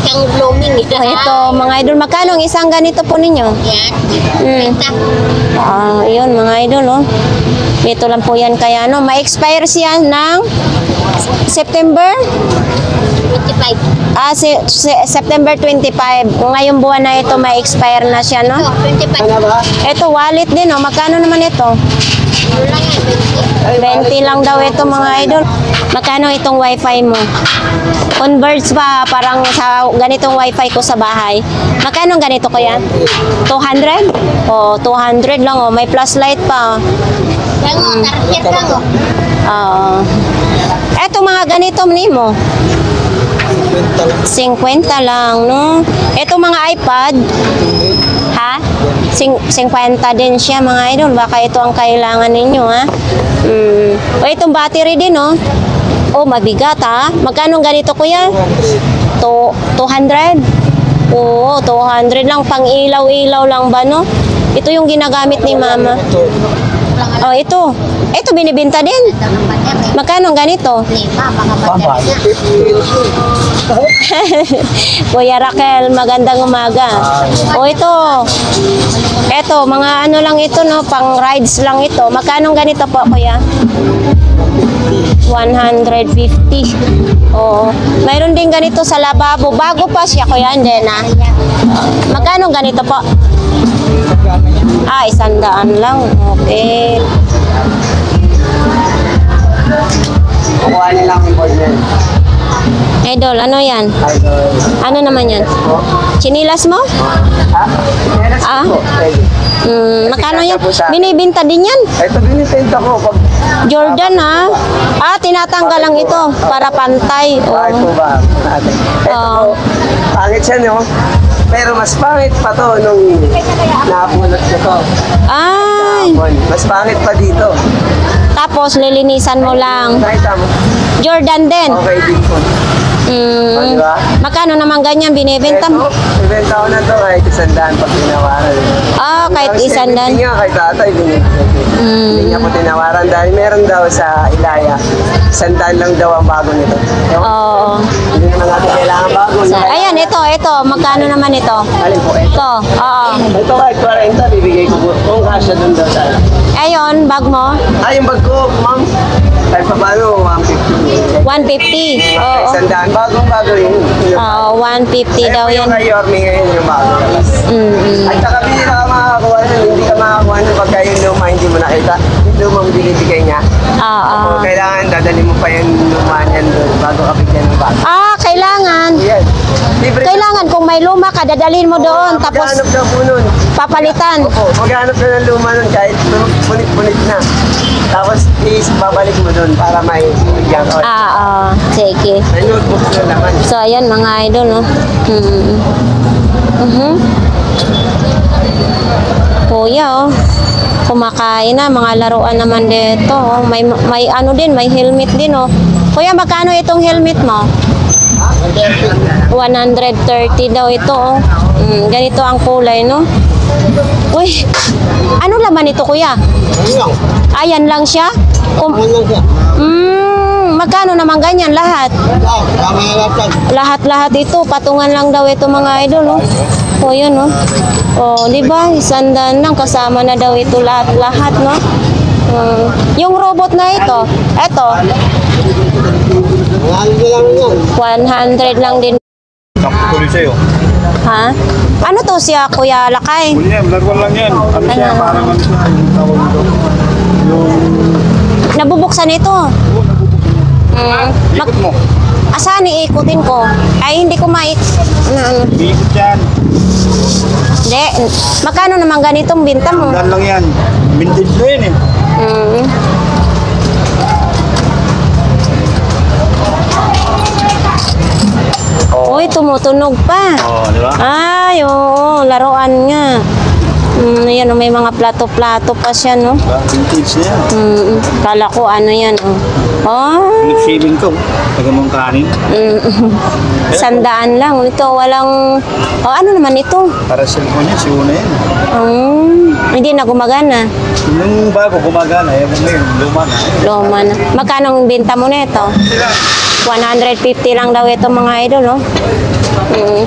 [SPEAKER 5] kang blooming.
[SPEAKER 1] Ito, mga idol, magkano ang isang ganito po ninyo?
[SPEAKER 5] Yan. Benta.
[SPEAKER 1] Yun, mga idol, oh. Ito lang po yan kaya, no? Ma-expire siya ng September?
[SPEAKER 5] 25.
[SPEAKER 1] September 25. Ngayong buwan na ito, ma-expire na siya, no?
[SPEAKER 5] 25.
[SPEAKER 1] Ito, wallet din, oh. Magkano naman ito?
[SPEAKER 5] Ano lang yan,
[SPEAKER 1] 20 lang daw ito, mga idol. Magkano itong wifi mo? Converge pa, parang sa ganitong wifi ko sa bahay. Magkano ganito ko yan? 200? 200 lang, oh. May plus light pa.
[SPEAKER 5] Yan o, target lang o.
[SPEAKER 1] Eto mga ganito mo. 50 lang, no? Ito mga iPad. Ha? 50 din siya, mga idol. Baka ito ang kailangan ninyo, ha? Itong battery din, no? Mabigat, ha? Magkano ganito, kuya? 200? Oo, 200 lang. Pang ilaw-ilaw lang ba, no? Ito yung ginagamit ni mama. Ito. Ito binibenta din. Magkano ganito?
[SPEAKER 5] 5, mga battery na.
[SPEAKER 1] Kuya Raquel, magandang umaga. Ito. Ito, mga ano lang ito, no? Pang rides lang ito. Magkano ganito po, kuya? 150. Oo. Mayroon din ganito sa lababo. Bago pa siya, kuya. Hindi na. Magkano ganito po? 100 lang. Okay.
[SPEAKER 2] Kukuha niya lang yung board niya.
[SPEAKER 1] Idol, ano yan?
[SPEAKER 2] Idol.
[SPEAKER 1] Ano naman yan? Chinilas mo?
[SPEAKER 2] Meron
[SPEAKER 1] Ah?
[SPEAKER 2] po. Pwede.
[SPEAKER 1] Magkano yan? Binibinta din yan?
[SPEAKER 2] Ito binisenta ko pag
[SPEAKER 1] Jordan, ha? Tinatanggal lang ito para pantay.
[SPEAKER 2] bakit po ba? Ito
[SPEAKER 1] Oo.
[SPEAKER 2] po, pangit siya, no? Pero mas pangit pa to nung napulot ko to.
[SPEAKER 1] Ay,
[SPEAKER 2] Mas pangit pa dito.
[SPEAKER 1] tapos lilinisan mo lang.
[SPEAKER 2] Nakita mo?
[SPEAKER 1] Jordan din.
[SPEAKER 2] Okay din po. Diba?
[SPEAKER 1] Magkano naman ganyan binibenta mo?
[SPEAKER 2] Ito, ibenta ko na to kahit 100 pag tinawaran.
[SPEAKER 1] Kahit
[SPEAKER 2] Tapos
[SPEAKER 1] 100.
[SPEAKER 2] 70 nga kay tatay. Hindi niya po tinawaran dahil meron daw sa Ilaya. 100 lang daw ang bago nito.
[SPEAKER 1] Oo.
[SPEAKER 2] Hindi naman natin kailangan bago.
[SPEAKER 1] Ayan, ito. Magkano naman ito?
[SPEAKER 2] Alin po ito?
[SPEAKER 1] Ito. Oo.
[SPEAKER 2] Ito kahit 40, bibigay ko po. Kung kasya dun daw sa
[SPEAKER 1] Ayun, bag mo.
[SPEAKER 2] yung bag ko, ma'am. Kahit pa paano, 150.
[SPEAKER 1] 150. Oo.
[SPEAKER 2] 100. Bagong-bago yun.
[SPEAKER 1] 150 daw
[SPEAKER 2] Yung
[SPEAKER 1] yan.
[SPEAKER 2] kay Yorme ngayon yung bago. At saka bihira ka makakakuha nun. Hindi ka makakakuha nun pagka yung luma hindi mo nakita. Yung luma mo binibigay niya.
[SPEAKER 1] Oo.
[SPEAKER 2] Kailangan dadali mo pa yung luma niyan doon bago ka bigyan ng bago.
[SPEAKER 1] Kailangan.
[SPEAKER 2] Yes. Libre.
[SPEAKER 1] Kailangan kung may luma ka, dadalhin mo doon. Tapos
[SPEAKER 2] Maghanap daw po nun.
[SPEAKER 1] papalitan.
[SPEAKER 2] Opo, maghanap ka ng luma nun kahit punit-punit na. Tapos babalik mo doon para may bigyan ka.
[SPEAKER 1] Sige.
[SPEAKER 2] May notebook na naman.
[SPEAKER 1] So, ayan mga idol, no? Kuya, oh. Kumakain na, mga laruan naman dito. Oh. May ano din, may helmet din, oh. Kuya, magkano itong helmet mo? 130 daw ito, oh. Ganito ang kulay, no? Uy, ano laman ito, kuya? Ayan lang siya? Magkano naman ganyan lahat? Lahat-lahat ito, patungan lang daw ito mga idol, no? Yun, no? Di ba? 100 lang, kasama na daw ito lahat-lahat, no? Yung robot na ito, 100 lang din.
[SPEAKER 3] Tuloy sa'yo.
[SPEAKER 1] Ha? Ano to siya, Kuya Lakay?
[SPEAKER 3] Kunya, laruan lang yan. Ano siya, parang ano siya, yung tawag nito.
[SPEAKER 1] Nabubuksan ito.
[SPEAKER 3] Ikot mo.
[SPEAKER 1] Saan iikutin ko? Ay, hindi ko
[SPEAKER 3] Ikot yan.
[SPEAKER 1] Hindi. Magkano naman ganitong binta mo?
[SPEAKER 3] Sandaan lang yan. Vintage na yan eh.
[SPEAKER 1] Mm. Uy, tumutunog pa.
[SPEAKER 3] Oo, di ba?
[SPEAKER 1] Ay, oo, laruan nga. Ayan, may mga plato-plato pa siya, no?
[SPEAKER 3] Vintage na yan.
[SPEAKER 1] Kala ko, ano yan, oh. Oh,
[SPEAKER 3] Nag-saving ko. Tagamang kanin.
[SPEAKER 1] 100 lang. Ito, walang... Oh, ano naman ito?
[SPEAKER 3] Para cellphone yan, siuna yan.
[SPEAKER 1] Hindi na gumagana.
[SPEAKER 3] Nung bago gumagana, ayaw mo ngayon, luma na.
[SPEAKER 1] Luma na. Magkano ang benta mo na ito? 150 lang daw ito mga idol, no?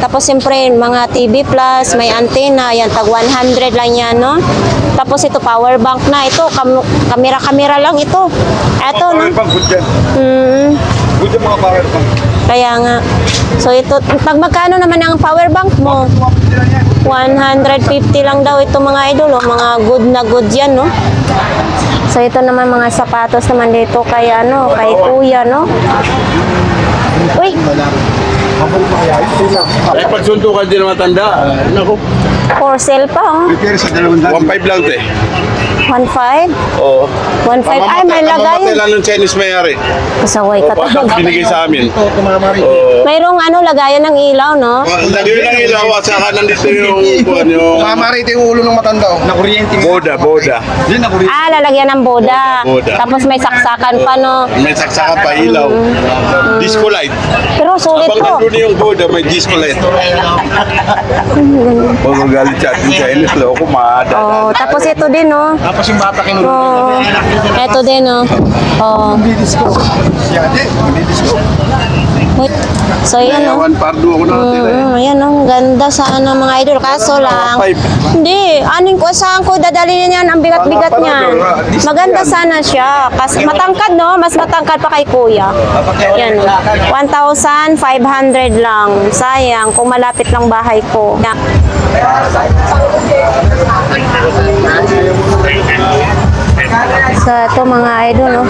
[SPEAKER 1] Tapos siyempre, mga TV Plus, may antenna, yan, tag 100 lang yan, no? Tapos ito, power bank na. Ito, kamera-kamera lang ito. Ito, no?
[SPEAKER 3] Power bank, good yan. Good yung mga power bank.
[SPEAKER 1] Kaya nga. So ito, pag magkano naman ang power bank mo? 150 lang daw ito mga idol, oh. Mga good na good yan, no? So ito naman mga sapatos naman dito kay ano, kay kuya, no? Uy,
[SPEAKER 7] Eh, pag suntukan din ang matanda, naku,
[SPEAKER 1] for sale pa, oh.
[SPEAKER 3] Prepare sa 200.
[SPEAKER 7] 1.5 lang, te.
[SPEAKER 1] 1.5?
[SPEAKER 7] Oo.
[SPEAKER 1] 1.5? Ay, may lagay.
[SPEAKER 7] Mamamatay lang ng Chinese mayari.
[SPEAKER 1] Kasaway ka
[SPEAKER 7] O,
[SPEAKER 1] to.
[SPEAKER 7] binigay sa amin. Oo.
[SPEAKER 1] Mayroong ano, lagayan ng ilaw, no?
[SPEAKER 7] Lagyan ng ilaw at saka nandito yung
[SPEAKER 3] Mamarito yung ulo ng matanda. Na kuryente.
[SPEAKER 7] boda.
[SPEAKER 3] Yun, na kuryente.
[SPEAKER 1] Ah, lalagyan ng boda.
[SPEAKER 7] Boda.
[SPEAKER 1] Tapos may saksakan pa, no?
[SPEAKER 7] May saksakan pa ilaw. Disco light.
[SPEAKER 1] Pero sulit
[SPEAKER 7] Habang
[SPEAKER 1] po.
[SPEAKER 7] nandun yung boda, may disco light. O, magalit siya yung Chinese, loko,
[SPEAKER 1] Oh, tapos ito din, no?
[SPEAKER 3] Tapos yung bata kinulong.
[SPEAKER 1] Oh, ito din, no? Oh. Wait. So, yan, no?
[SPEAKER 7] Ewan, pardo ako nakatira eh.
[SPEAKER 1] Ayan, no? Ganda sana mga idol. Kaso lang, hindi. Aning ko, saan ko dadalhin niyan? Ang bigat-bigat niyan. Maganda sana siya. Kasi matangkad, no? Mas matangkad pa kay kuya. Yan, 1,500 lang. Sayang, kung malapit lang bahay ko. Yan. So, ito mga idol, no?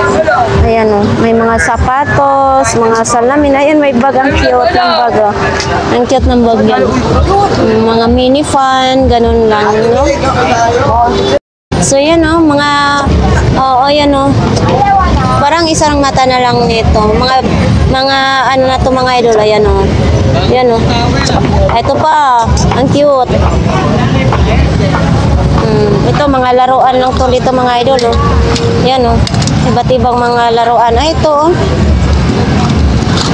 [SPEAKER 1] Ayan, no? May mga sapatos, mga salamin. Ayan, may bag. Ang cute ng bag, oh. Ang cute ng bag yan. Mga mini fan, ganun lang, no? So, yan, no? Mga, oo, yan, no? Parang isang mata na lang nito. Mga, ano na to mga idol, ayan, no? Yan, no? Ito pa, ang cute. Ito, mga laruan lang to dito mga idol, oh. Yan, oh. Iba't ibang mga laruan. Ay, ito, oh.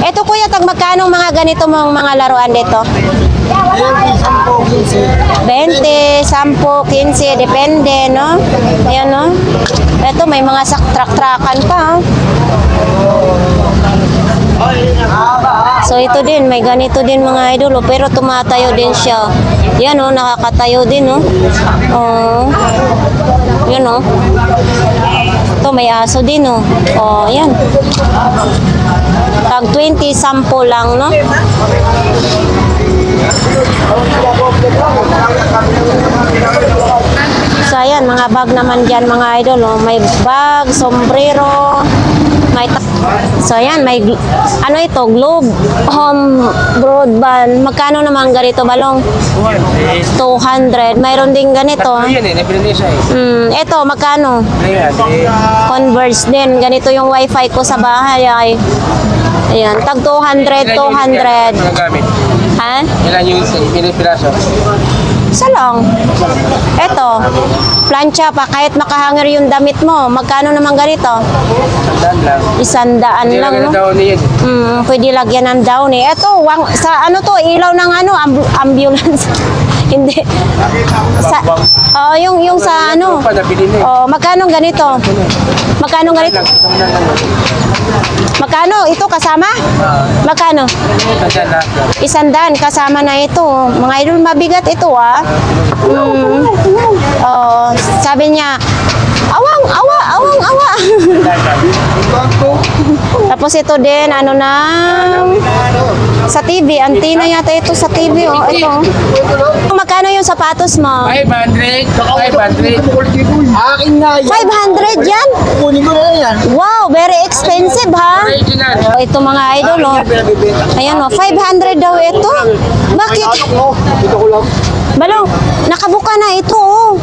[SPEAKER 1] Ito, kuya, tag magkano mga ganito mong mga laruan dito? 20, 10, 15, depende, no? Ayan, no? Ito, may mga trak-trakan pa, oh. So ito din, may ganito din mga idol, oh, pero tumatayo din siya. Yan, oh, nakakatayo din, oh. Oh. Yan, oh. Ito, may aso din, oh. Oh, yan. Tag 20, 10 lang, no? So ayan, mga bag naman dyan mga idol, oh. May bag, sombrero, may so ayan, may ano ito, Globe Home Broadband. Magkano naman ganito, balong? 200. Mayroon din ganito. Ito, magkano? Converge din. Ganito yung wifi ko sa bahay ay. Ayan, tag 200, 200. Ha?
[SPEAKER 3] Ilan yung piraso?
[SPEAKER 1] Isa lang. Eto, plancha pa. Kahit makahangir yung damit mo. Magkano naman ganito? 100 lang, no? Pwede lagyan ng down eh. Eto, sa ano to, ilaw ng ano, ambulance. Hindi. Yung sa ano. Magkano ganito? Magkano ganito? Magkano? Ito kasama? Magkano? 100 kasama na ito. Mga idol, mabigat ito, ah. Sabi niya, awang awa. Tapos ito din, ano na, sa TV, antina yata ito sa TV, oh, ito. Magkano yung sapatos mo?
[SPEAKER 3] 500.
[SPEAKER 1] Akin na yan. 500 yan?
[SPEAKER 3] Kunin ko na yan.
[SPEAKER 1] Wow, very expensive, ha? Oh, ito mga idol, oh. Ayan, oh, 500 daw ito. Bakit?
[SPEAKER 3] Dito ko lang.
[SPEAKER 1] Balong, nakabuka na ito, oh.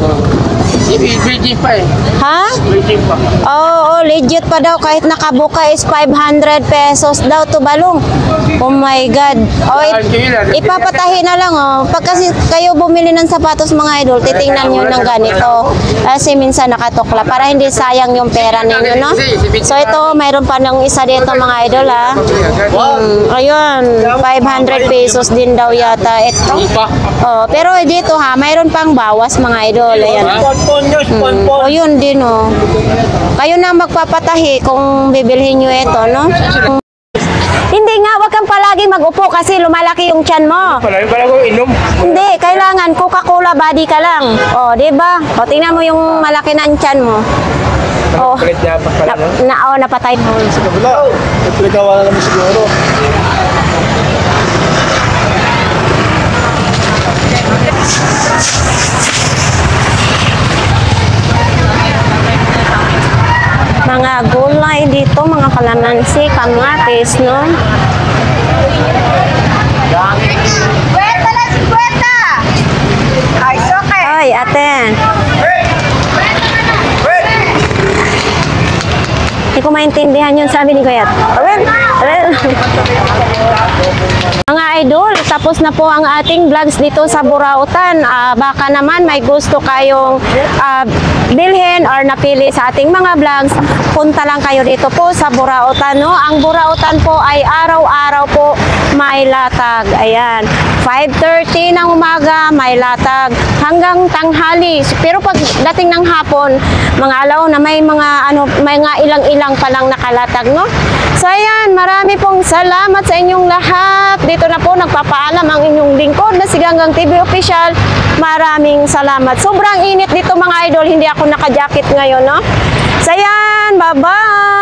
[SPEAKER 3] Virgin pa eh.
[SPEAKER 1] Ha?
[SPEAKER 3] Virgin pa.
[SPEAKER 1] Oo, legit pa daw. Kahit nakabuka is 500 pesos daw to balong. Oh my God. Oh, ipapatahi na lang oh. Pag kasi kayo bumili ng sapatos mga idol, titingnan nyo ng ganito. Kasi minsan nakatukla para hindi sayang yung pera ninyo, no? So ito, mayroon pa ng isa dito mga idol ha. Ayun, 500 pesos din daw yata ito. Oh, pero dito ha, mayroon pang bawas mga idol. Ayan. O yun din oh. Kayo na magpapatahi kung bibilhin nyo ito, no? Hindi nga, wag kang palagi mag-upo kasi lumalaki yung tiyan mo.
[SPEAKER 3] Palagi ko inom.
[SPEAKER 1] Hindi, kailangan Coca-Cola body ka lang. O, di ba? O, tingnan mo yung malaki na ang tiyan mo. O, napatay mo.
[SPEAKER 3] Wala. Pinagawa na naman siguro.
[SPEAKER 1] Mga gulay dito, mga kalamansi, kamatis, no?
[SPEAKER 5] Kwenta lang si Kwenta! Ay, okay.
[SPEAKER 1] Ay, ate. Hindi ko maintindihan yung sabi ni Kuya. Mga idol, tapos na po ang ating vlogs dito sa Burautan. Baka naman may gusto kayong bilhin or napili sa ating mga vlogs, punta lang kayo dito po sa Burautan. No? Ang Burautan po ay araw-araw po may latag. Ayan, 5:30 ng umaga may latag hanggang tanghali. Pero pag dating ng hapon, mga alaw na may mga ilang-ilang pa lang nakalatag, no? So ayan, marami pong salamat sa inyong lahat. Dito na po nagpapaalam ang inyong lingkod na si Ganggang TV Official. Maraming salamat. Sobrang init dito mga idol, hindi ako naka-jacket ngayon, no? So ayan, bye-bye!